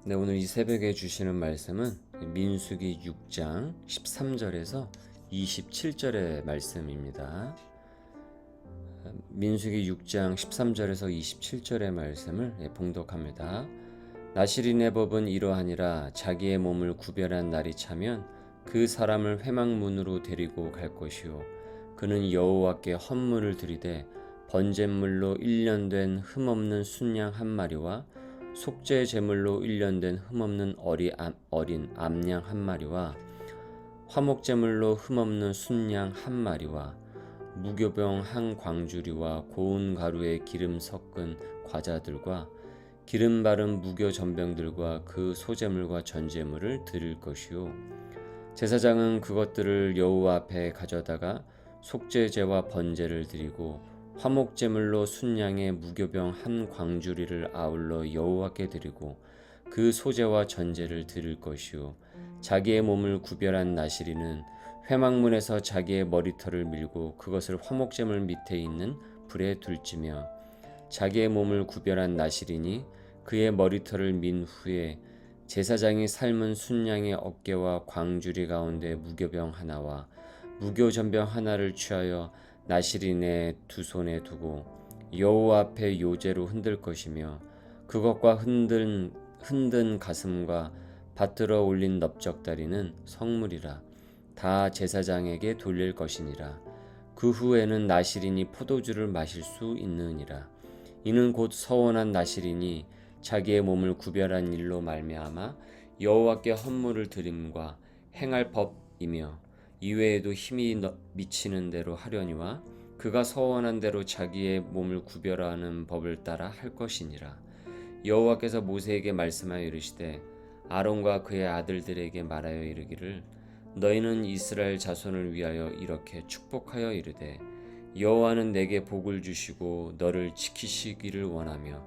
네, 오늘 이 새벽에 주시는 말씀은 민수기 6장 13절에서 27절의 말씀입니다. 민수기 6장 13절에서 27절의 말씀을 봉독합니다. 나실인의 법은 이러하니라. 자기의 몸을 구별한 날이 차면 그 사람을 회막문으로 데리고 갈 것이요 그는 여호와께 헌물을 드리되 번제물로 1년 된 흠없는 순양 한 마리와 속죄 제물로 1년 된 흠없는 어린 암양 한 마리와 화목 제물로 흠없는 순양 한 마리와 무교병 한 광주리와 고운 가루에 기름 섞은 과자들과 기름 바른 무교 전병들과 그 소제물과 전제물을 드릴 것이요 제사장은 그것들을 여호와 앞에 가져다가 속죄제와 번제를 드리고 화목제물로 순양의 무교병 한 광주리를 아울러 여호와께 드리고 그 소제와 전제를 드릴 것이요 자기의 몸을 구별한 나실이는 회막문에서 자기의 머리털을 밀고 그것을 화목제물 밑에 있는 불에 둘지며 자기의 몸을 구별한 나실이니 그의 머리털을 민 후에 제사장이 삶은 순양의 어깨와 광주리 가운데 무교병 하나와 무교전병 하나를 취하여 나실인의 두 손에 두고 여호와 앞에 요제로 흔들 것이며 그것과 흔든 가슴과 받들어 올린 넓적다리는 성물이라 다 제사장에게 돌릴 것이니라. 그 후에는 나실인이 포도주를 마실 수 있느니라. 이는 곧 서원한 나실인이 자기의 몸을 구별한 일로 말미암아 여호와께 헌물을 드림과 행할 법이며 이외에도 힘이 미치는 대로 하려니와 그가 서원한 대로 자기의 몸을 구별하는 법을 따라 할 것이니라. 여호와께서 모세에게 말씀하여 이르시되 아론과 그의 아들들에게 말하여 이르기를 너희는 이스라엘 자손을 위하여 이렇게 축복하여 이르되 여호와는 내게 복을 주시고 너를 지키시기를 원하며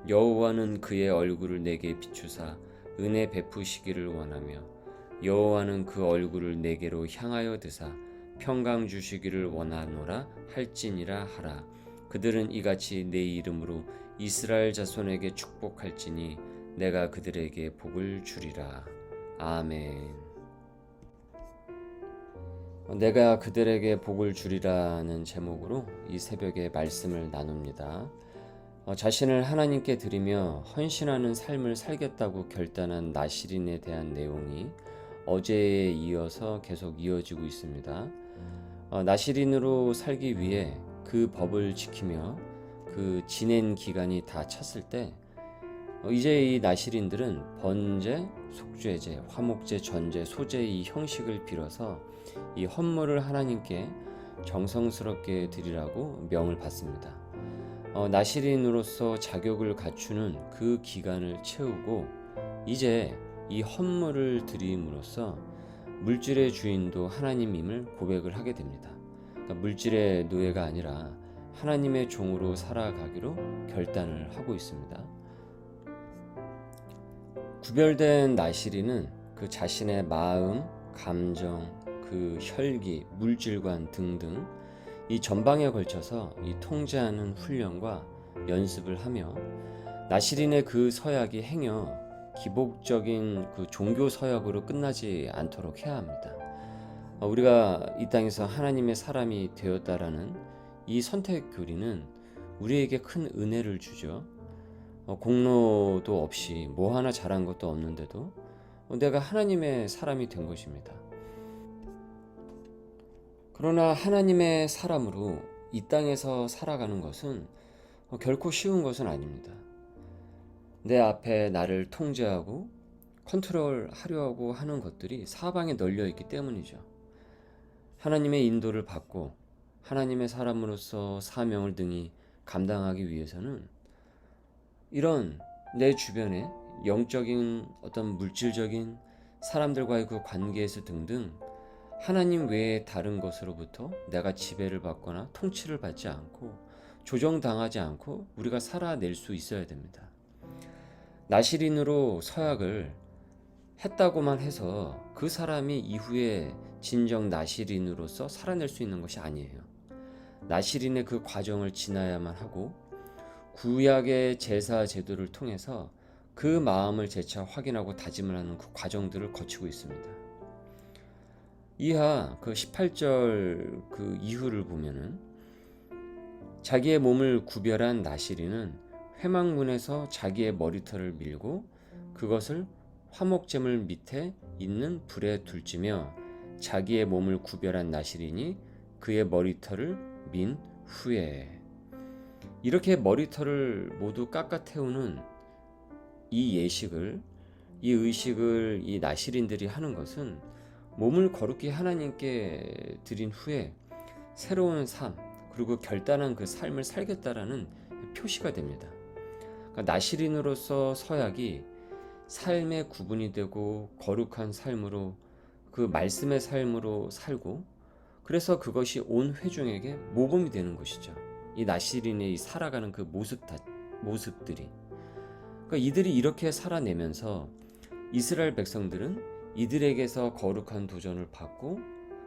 여호와는 그의 얼굴을 내게 비추사 은혜 베푸시기를 원하며 여호와는 그 얼굴을 내게로 향하여 드사 평강 주시기를 원하노라 할지니라 하라. 그들은 이같이 내 이름으로 이스라엘 자손에게 축복할지니 내가 그들에게 복을 주리라. 아멘. 내가 그들에게 복을 주리라는 제목으로 이 새벽에 말씀을 나눕니다. 자신을 하나님께 드리며 헌신하는 삶을 살겠다고 결단한 나실인에 대한 내용이 어제에 이어서 계속 이어지고 있습니다. 나실인으로 살기 위해 그 법을 지키며 그 지낸 기간이 다 찼을 때 이제 이 나실인들은 번제, 속죄제, 화목제, 전제, 소제 이 형식을 빌어서 이 헌물을 하나님께 정성스럽게 드리라고 명을 받습니다. 나실인으로서 자격을 갖추는 그 기간을 채우고 이제 이 헌물을 드림으로써 물질의 주인도 하나님임을 고백을 하게 됩니다. 그러니까 물질의 노예가 아니라 하나님의 종으로 살아가기로 결단을 하고 있습니다. 구별된 나실인은 그 자신의 마음, 감정, 그 혈기, 물질관 등등 이 전방에 걸쳐서 이 통제하는 훈련과 연습을 하며 나실인의 그 서약이 행여 기복적인 그 종교 서약으로 끝나지 않도록 해야 합니다. 우리가 이 땅에서 하나님의 사람이 되었다라는 이 선택 교리는 우리에게 큰 은혜를 주죠. 공로도 없이 뭐 하나 잘한 것도 없는데도 내가 하나님의 사람이 된 것입니다. 그러나 하나님의 사람으로 이 땅에서 살아가는 것은 결코 쉬운 것은 아닙니다. 내 앞에 나를 통제하고 컨트롤하려고 하는 것들이 사방에 널려 있기 때문이죠. 하나님의 인도를 받고 하나님의 사람으로서 사명을 등이 감당하기 위해서는 이런 내 주변에 영적인 어떤 물질적인 사람들과의 그 관계에서 등등 하나님 외에 다른 것으로부터 내가 지배를 받거나 통치를 받지 않고 조정당하지 않고 우리가 살아낼 수 있어야 됩니다. 나실인으로 서약을 했다고만 해서 그 사람이 이후에 진정 나실인으로서 살아낼 수 있는 것이 아니에요. 나실인의 그 과정을 지나야만 하고 구약의 제사 제도를 통해서 그 마음을 재차 확인하고 다짐을 하는 그 과정들을 거치고 있습니다. 이하 그 18절 그 이후를 보면은 자기의 몸을 구별한 나시린은 회막문에서 자기의 머리털을 밀고 그것을 화목제물 밑에 있는 불에 둘지며 자기의 몸을 구별한 나시린이 그의 머리털을 민 후에 이렇게 머리털을 모두 깎아 태우는 이 예식을 이 의식을 이 나시린들이 하는 것은 몸을 거룩히 하나님께 드린 후에 새로운 삶 그리고 결단한 그 삶을 살겠다라는 표시가 됩니다. 그러니까 나시린으로서 서약이 삶의 구분이 되고 거룩한 삶으로 그 말씀의 삶으로 살고 그래서 그것이 온 회중에게 모범이 되는 것이죠. 이 나시린의 살아가는 그 모습들이 그러니까 이들이 이렇게 살아내면서 이스라엘 백성들은 이들에게서 거룩한 도전을 받고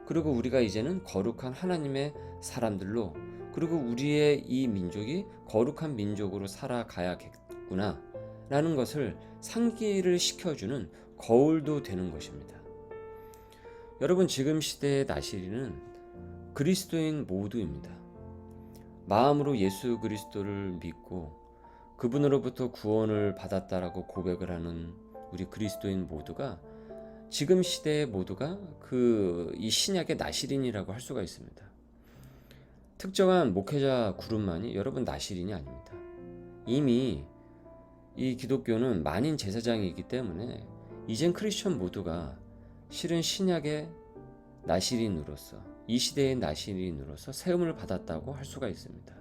그리고 우리가 이제는 거룩한 하나님의 사람들로 그리고 우리의 이 민족이 거룩한 민족으로 살아가야겠구나 라는 것을 상기를 시켜주는 거울도 되는 것입니다. 여러분 지금 시대의 나시린은 그리스도인 모두입니다. 마음으로 예수 그리스도를 믿고 그분으로부터 구원을 받았다라고 고백을 하는 우리 그리스도인 모두가 지금 시대의 모두가 이 신약의 나시린이라고 할 수가 있습니다. 특정한 목회자 그룹만이 여러분 나시린이 아닙니다. 이미 이 기독교는 만인 제사장이기 때문에 이젠 크리스천 모두가 실은 신약의 나시린으로서 이 시대의 나시린으로서 세움을 받았다고 할 수가 있습니다.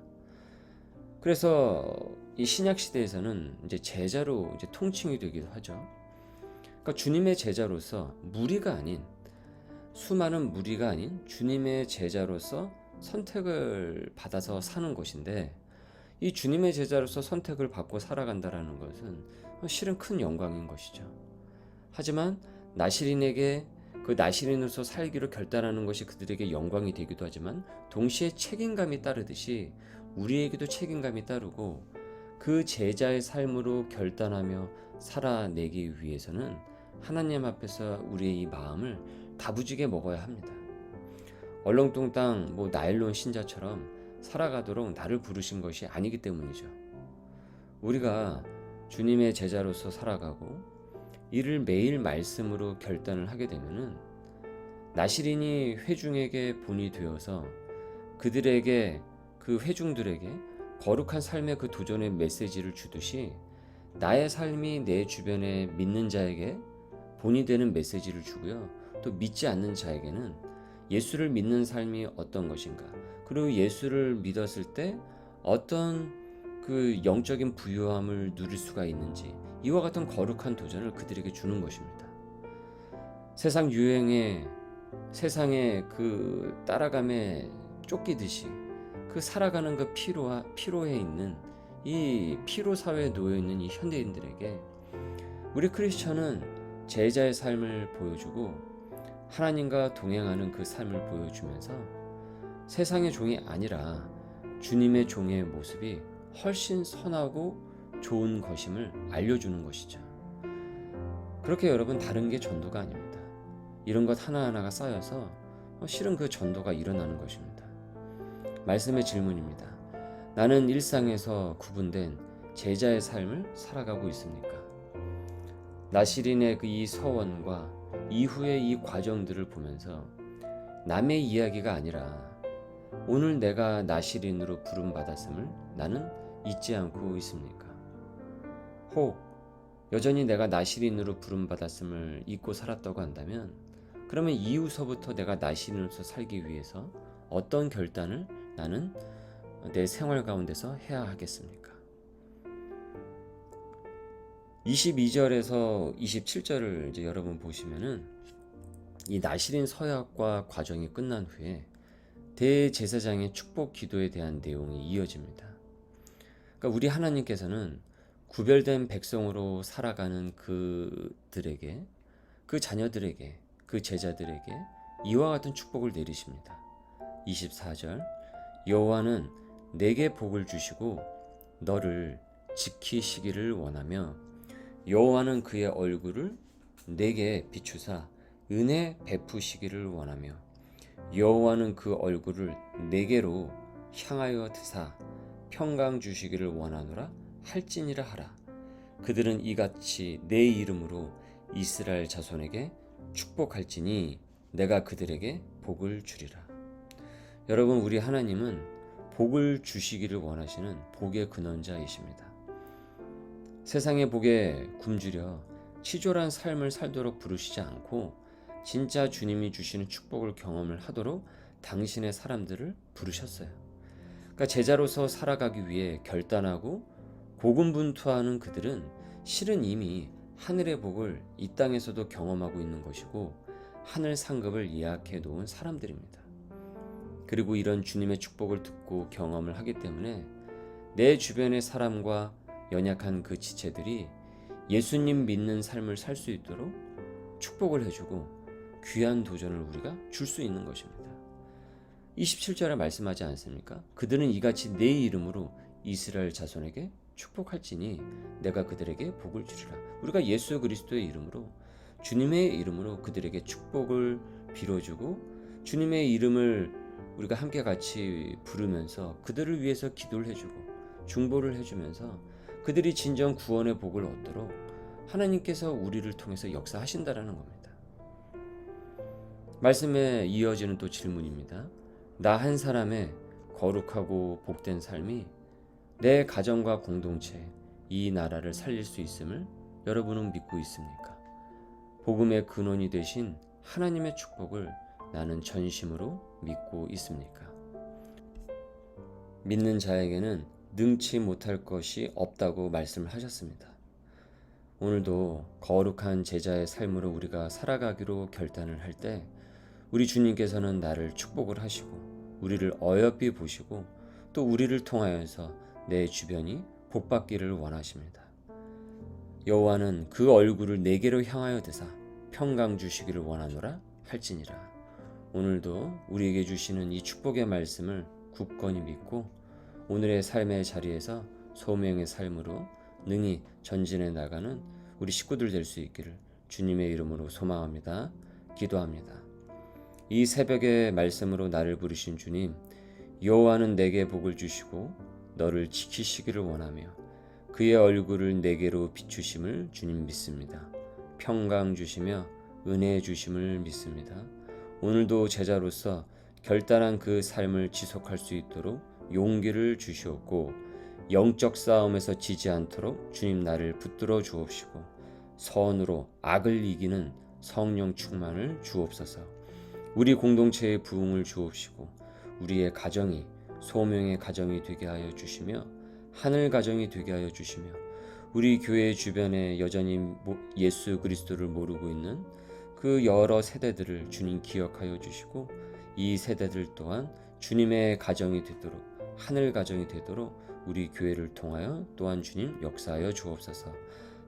그래서 이 신약 시대에서는 이제 제자로 이제 통칭이 되기도 하죠. 그러니까 주님의 제자로서 무리가 아닌 수많은 무리가 아닌 주님의 제자로서 선택을 받아서 사는 것인데 이 주님의 제자로서 선택을 받고 살아간다라는 것은 실은 큰 영광인 것이죠. 하지만 나시린에게 그 나시린으로서 살기로 결단하는 것이 그들에게 영광이 되기도 하지만 동시에 책임감이 따르듯이 우리에게도 책임감이 따르고 그 제자의 삶으로 결단하며 살아내기 위해서는 하나님 앞에서 우리의 이 마음을 다부지게 먹어야 합니다. 얼렁뚱땅 나일론 신자처럼 살아가도록 나를 부르신 것이 아니기 때문이죠. 우리가 주님의 제자로서 살아가고 이를 매일 말씀으로 결단을 하게 되면은 나시린이 회중에게 본이 되어서 그들에게 그 회중들에게 거룩한 삶의 그 도전의 메시지를 주듯이 나의 삶이 내 주변에 믿는 자에게 본이 되는 메시지를 주고요. 또 믿지 않는 자에게는 예수를 믿는 삶이 어떤 것인가 그리고 예수를 믿었을 때 어떤 그 영적인 부유함을 누릴 수가 있는지 이와 같은 거룩한 도전을 그들에게 주는 것입니다. 세상 유행에 세상의 그 따라감에 쫓기듯이 그 살아가는 그 피로에 있는 이 피로 사회에 놓여 있는 이 현대인들에게 우리 크리스천은 제자의 삶을 보여주고 하나님과 동행하는 그 삶을 보여주면서 세상의 종이 아니라 주님의 종의 모습이 훨씬 선하고 좋은 것임을 알려주는 것이죠. 그렇게 여러분 다른 게 전도가 아닙니다. 이런 것 하나하나가 쌓여서 실은 그 전도가 일어나는 것입니다. 말씀의 질문입니다. 나는 일상에서 구분된 제자의 삶을 살아가고 있습니까? 나시린의 그 이 서원과 이후의 이 과정들을 보면서 남의 이야기가 아니라 오늘 내가 나시린으로 부름받았음을 나는 잊지 않고 있습니까? 혹 여전히 내가 나시린으로 부름받았음을 잊고 살았다고 한다면 그러면 이후서부터 내가 나시린으로서 살기 위해서 어떤 결단을 나는 내 생활 가운데서 해야 하겠습니까? 22절에서 27절을 이제 여러분 보시면은 이 나시린 서약과 과정이 끝난 후에 대제사장의 축복 기도에 대한 내용이 이어집니다. 그러니까 우리 하나님께서는 구별된 백성으로 살아가는 그들에게, 그 자녀들에게, 그 제자들에게 이와 같은 축복을 내리십니다. 24절 여호와는 내게 복을 주시고 너를 지키시기를 원하며 여호와는 그의 얼굴을 내게 비추사 은혜 베푸시기를 원하며 여호와는 그 얼굴을 내게로 향하여 드사 평강 주시기를 원하노라 할지니라 하라. 그들은 이같이 내 이름으로 이스라엘 자손에게 축복할지니 내가 그들에게 복을 주리라. 여러분, 우리 하나님은 복을 주시기를 원하시는 복의 근원자이십니다. 세상의 복에 굶주려 치졸한 삶을 살도록 부르시지 않고 진짜 주님이 주시는 축복을 경험을 하도록 당신의 사람들을 부르셨어요. 그러니까 제자로서 살아가기 위해 결단하고 고군분투하는 그들은 실은 이미 하늘의 복을 이 땅에서도 경험하고 있는 것이고 하늘 상급을 예약해 놓은 사람들입니다. 그리고 이런 주님의 축복을 듣고 경험을 하기 때문에 내 주변의 사람과 연약한 그 지체들이 예수님 믿는 삶을 살 수 있도록 축복을 해주고 귀한 도전을 우리가 줄 수 있는 것입니다. 27절에 말씀하지 않습니까? 그들은 이같이 내 이름으로 이스라엘 자손에게 축복할지니 내가 그들에게 복을 주리라. 우리가 예수 그리스도의 이름으로 주님의 이름으로 그들에게 축복을 빌어주고 주님의 이름을 우리가 함께 같이 부르면서 그들을 위해서 기도를 해주고 중보를 해주면서 그들이 진정 구원의 복을 얻도록 하나님께서 우리를 통해서 역사하신다라는 겁니다. 말씀에 이어지는 또 질문입니다. 나 한 사람의 거룩하고 복된 삶이 내 가정과 공동체, 이 나라를 살릴 수 있음을 여러분은 믿고 있습니까? 복음의 근원이 되신 하나님의 축복을 나는 전심으로 믿고 있습니까? 믿는 자에게는 능치 못할 것이 없다고 말씀하셨습니다. 오늘도 거룩한 제자의 삶으로 우리가 살아가기로 결단을 할 때 우리 주님께서는 나를 축복을 하시고 우리를 어여삐 보시고 또 우리를 통하여서 내 주변이 복받기를 원하십니다. 여호와는 그 얼굴을 내게로 향하여 드사 평강 주시기를 원하노라 할지니라. 오늘도 우리에게 주시는 이 축복의 말씀을 굳건히 믿고 오늘의 삶의 자리에서 소명의 삶으로 능히 전진해 나가는 우리 식구들 될 수 있기를 주님의 이름으로 소망합니다. 기도합니다. 이 새벽의 말씀으로 나를 부르신 주님, 여호와는 내게 복을 주시고 너를 지키시기를 원하며 그의 얼굴을 내게로 비추심을 주님 믿습니다. 평강 주시며 은혜 주심을 믿습니다. 오늘도 제자로서 결단한 그 삶을 지속할 수 있도록 용기를 주시옵고 영적 싸움에서 지지 않도록 주님 나를 붙들어 주옵시고 선으로 악을 이기는 성령 충만을 주옵소서. 우리 공동체의 부흥을 주옵시고 우리의 가정이 소명의 가정이 되게 하여 주시며 하늘 가정이 되게 하여 주시며 우리 교회 주변에 여전히 예수 그리스도를 모르고 있는 그 여러 세대들을 주님 기억하여 주시고 이 세대들 또한 주님의 가정이 되도록 하늘 가정이 되도록 우리 교회를 통하여 또한 주님 역사하여 주옵소서.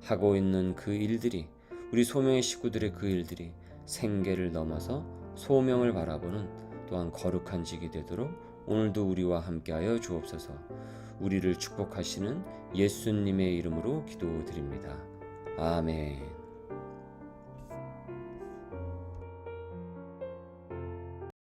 하고 있는 그 일들이 우리 소명의 식구들의 그 일들이 생계를 넘어서 소명을 바라보는 또한 거룩한 직이 되도록 오늘도 우리와 함께하여 주옵소서. 우리를 축복하시는 예수님의 이름으로 기도드립니다. 아멘.